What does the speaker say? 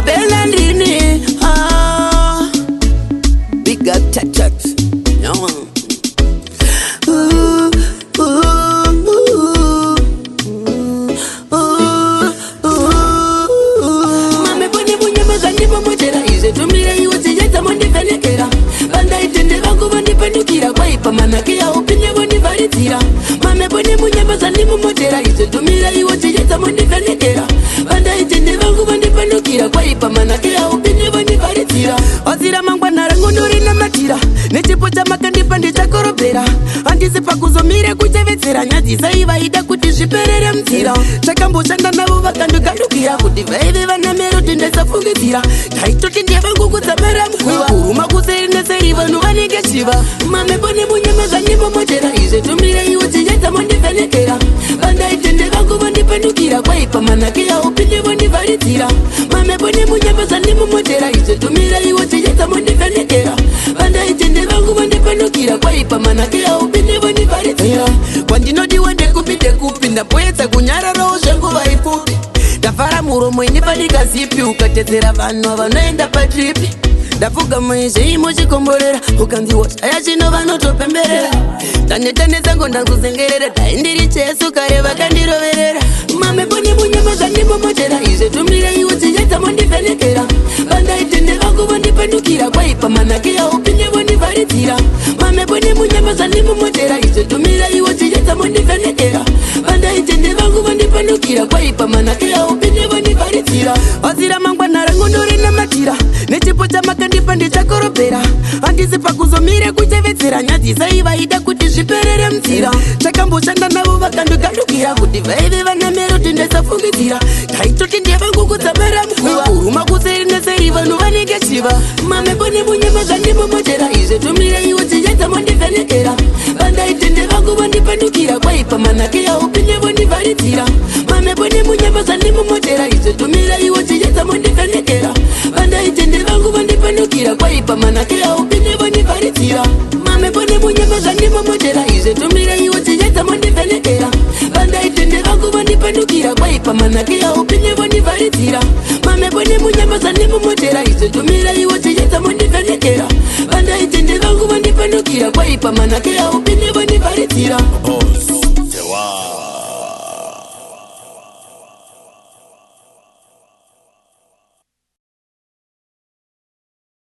Belandini. Big up chat. Mame pone munyamaza ndipo motera ize tumira iwe tijeta mondifenekera banda itende vangu vandipandukira kwaipa manake ya upinde vondivaritira mame pone munyamaza ndipo motera ize tumira iwe tijeta mondifenekera banda itende vangu vandipandukira kwaipa manake ya upinde vondivaritira wazira mangwana rangu ndorina matira nechipo chamakandipa ndichakorobhera handisi pakuzomire kuchevetsera nyadzi saivaida kuti zviperere mzira chakamboshanda navo vakandokandukira kuti vaive vana meroti ndaisafungidzira taitoti ndevangu kudzamara mkuva kuruma kuseri neseri vanhu vanenge chiva mame pone munyamaza ndipo motera izve tumire iwe chinyadza mondivhenekera vandaitende vangu vandipandukira kwaipa manake yaupinde vondivharidzira mame pone munyamaza ndipo motera izve tumire iwe chinyadza mondivhenekera vandaitende vangu vandipandukira kwaipa manake yaupinde vondivharidzira kwandinodiwe ndekupi ndapoedza kunyararawo zvenguva ipfupi ndafara muromo inifanika zipi ukatedzera vanhu vanoenda patripi ndapfuga muizvei muchikomborera ukanziwa chaya chino vanotopemberera tanetane dzangu ndanguzengerera dai ndiri chesu kare vakandiroverera mame pone munyamaza ndipo motera izve tumire iwe chinyadza mondivhenekera vandaitende vangu vandipandukira kwaipa manake yaupinde vondivharidzira mame pone munyamaza ndipo motera izve tumire iwe chinyadza mondivhenekera vandaitende vangu vandipandukira kwaipa manake yaupinde vondivharidzira wazira mangwana rangu ndorina matira nechipo chamakandipa ndichakorobhera handisi pakuzomire kuchevetsera nyadzi saivaida kuti zviperere mzira chakamboshanda navo vakandokandukira kuti vaive vana meroti ndaisafungidzira taitoti ndevangu kudzamara mkuva kuruma kuseri neseri vanhu vanenge chiva mame pone munyamaza ndipo motera izve tumire iwe chinyadza mondivhenekera vandaitende vangu vandipandukira kwaipa manake yaupinde vondivharidzira mame pone munyamaza ndipo motera izve tumire iwe chinyadza mondivhenekera vandaitende vangu vandipandukira kwaipa manake yaupinde vondivharidzira mame pone munyamaza ndipo motera izve tumire iwe chinyadza mondivhenekera vandaitende vangu vandipandukira kwaipa manake yaupinde vondivharidzira mame pone munyamaza ndipo motera izve tumire iwe chinyadza mondivhenekera vandaitende vangu vandipandukira kwaipa manake yaupinde vondivharidzira